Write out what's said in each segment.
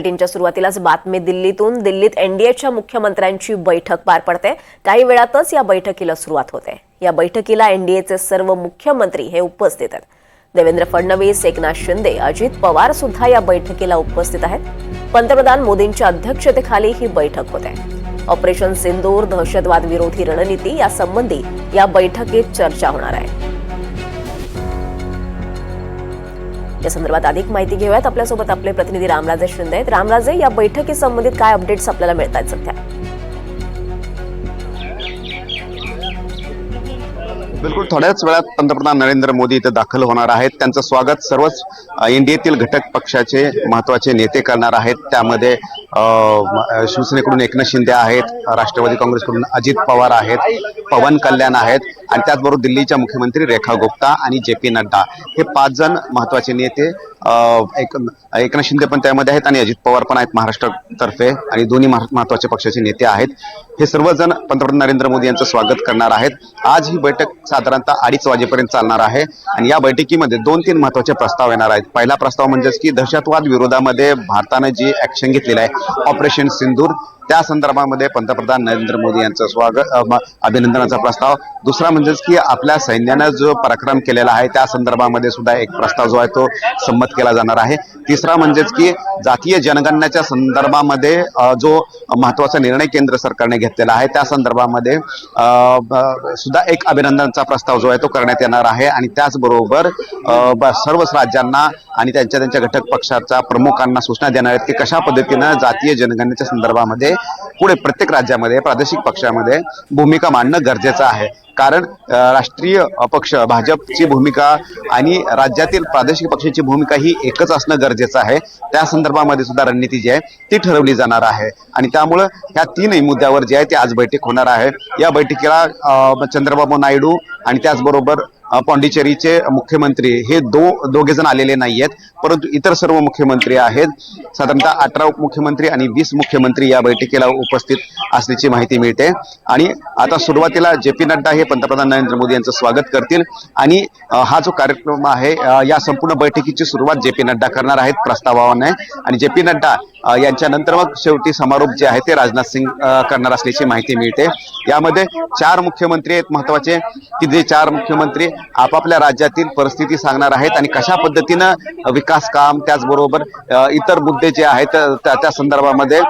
च्या सुरुवातीलाच बातमी दिल्लीत एनडीएच्या मुख्यमंत्र्यांची बैठक पार पडते। काही वेळातच या बैठकीला सुरुवात होते। या बैठकीला एनडीएचे सर्व मुख्यमंत्री हे उपस्थित आहेत। देवेंद्र फडणवीस, एकनाथ शिंदे, अजित पवार सुद्धा या बैठकीला उपस्थित आहेत। पंतप्रधान मोदींच्या अध्यक्षतेखाली ही बैठक होते। ऑपरेशन सिंदूर, दहशतवाद विरोधी रणनीती यासंबंधी या बैठकीत चर्चा होणार आहे। या संदर्भात अधिक माहिती घेऊयात। आपल्यासोबत आपले प्रतिनिधी रामराजे शिंदे आहेत। रामराजे, या बैठकी संबंधित काय अपडेट्स आपल्याला मिळतात सध्या? बिलकुल, थोड्याच वेळात पंतप्रधान नरेंद्र मोदी इथे दाखल होणार आहेत। त्यांचं स्वागत सर्वच एनडीएतील घटक पक्षाचे महत्त्वाचे नेते करणार आहेत। त्यामध्ये शिवसेनेकडून एकनाथ शिंदे आहेत, राष्ट्रवादी काँग्रेसकडून अजित पवार आहेत, पवन कल्याण आहेत आणि त्याचबरोबर दिल्लीच्या मुख्यमंत्री रेखा गुप्ता आणि जे.पी. नड्डा हे 5 जण महत्त्वाचे नेते, एकनाथ शिंदे पण त्यामध्ये आहेत आणि अजित पवार पण आहेत महाराष्ट्रातर्फे आणि दोन्ही महत्त्वाचे पक्षाचे नेते आहेत। हे सर्वजण पंतप्रधान नरेंद्र मोदी यांचं स्वागत करणार आहेत। आज ही बैठक साधारणतः 2:30 वाजेपर्यंत चालणार आहे आणि या बैठकीमध्ये 2-3 महत्त्वाचे प्रस्ताव येणार आहेत। पहिला प्रस्ताव म्हणजेच की दहशतवाद विरोधामध्ये भारताने जी ऍक्शन घेतलेली आहे ऑपरेशन सिंदूर, त्या संदर्भामध्ये पंतप्रधान नरेंद्र मोदी यांचं अभिनंदनाचा प्रस्ताव। दुसरा म्हणजेच की आपल्या सैन्यानं जो पराक्रम केलेला आहे त्या संदर्भामध्ये सुद्धा एक प्रस्ताव जो आहे तो संमत केला जाणार आहे। तिसरा म्हणजेच की जातीय जनगणनेच्या संदर्भामध्ये जो महत्त्वाचा निर्णय केंद्र सरकारने घेतलेला आहे त्या संदर्भामध्ये सुद्धा एक अभिनंदनाचा प्रस्ताव जो आहे तो करण्यात येणार आहे। आणि त्याचबरोबर सर्वच राज्यांना आणि त्यांच्या घटक पक्षाच्या प्रमुखांना सूचना देणार आहेत की कशा पद्धतीनं जातीय जनगणनेच्या संदर्भामध्ये पुढे प्रत्येक राज्यामध्ये प्रादेशिक पक्षामध्ये भूमिका मांडणं गरजेचं आहे। कारण राष्ट्रीय पक्ष भाजपची भूमिका आणि राज्यातील प्रादेशिक पक्षाची भूमिका ही एकच असणं गरजेचं आहे। त्या संदर्भामध्ये सुद्धा रणनीती जी आहे ती ठरवली जाणार आहे आणि त्यामुळं ह्या 3 मुद्द्यावर जे आहे ते आज बैठक होणार आहे। या बैठकीला चंद्रबाबू नायडू आणि त्याचबरोबर पाँडिचेरीचे मुख्यमंत्री हे दोघे जण आलेले नाहीयेत, परंतु इतर सर्व मुख्यमंत्री आहेत। साधारणतः 18 उपमुख्यमंत्री आणि 20 मुख्यमंत्री या बैठकीला उपस्थित असल्याची माहिती मिळते। आणि आता सुरुवातीला जे.पी. नड्डा हे पंतप्रधान नरेंद्र मोदी यांचं स्वागत करतील आणि हा जो कार्यक्रम आहे या संपूर्ण बैठकीची सुरुवात जे.पी. नड्डा करणार आहेत प्रस्तावाने आणि जे.पी. नड्डा यांच्या नंतर मग शेवटी समारोप जे आहे ते राजनाथ सिंग करणार असल्याची माहिती मिळते। यामध्ये 4 मुख्यमंत्री आहेत महत्त्वाचे की जे 4 मुख्यमंत्री आपापल्या राज्यातील परिस्थिती सांगणार आहेत आणि कशा पद्धतीनं विकास काम त्याचबरोबर इतर मुद्दे जे आहेत त्या संदर्भामध्ये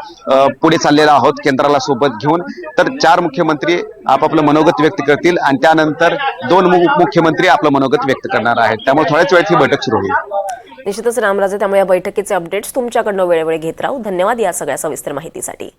पुढे चाललेला आहोत केंद्राला सोबत घेऊन। तर 4 मुख्यमंत्री आपापलं मनोगत व्यक्त करतील आणि त्यानंतर 2 मुख्यमंत्री आपलं मनोगत व्यक्त करणार आहेत। त्यामुळे थोड्याच वेळात ही बैठक सुरू होईल। निश्चितच रामराजे, त्यामुळे या बैठकीचे अपडेट्स तुमच्याकडनं वेळोवेळी घेत राहू। धन्यवाद या सगळ्या सविस्तर माहितीसाठी।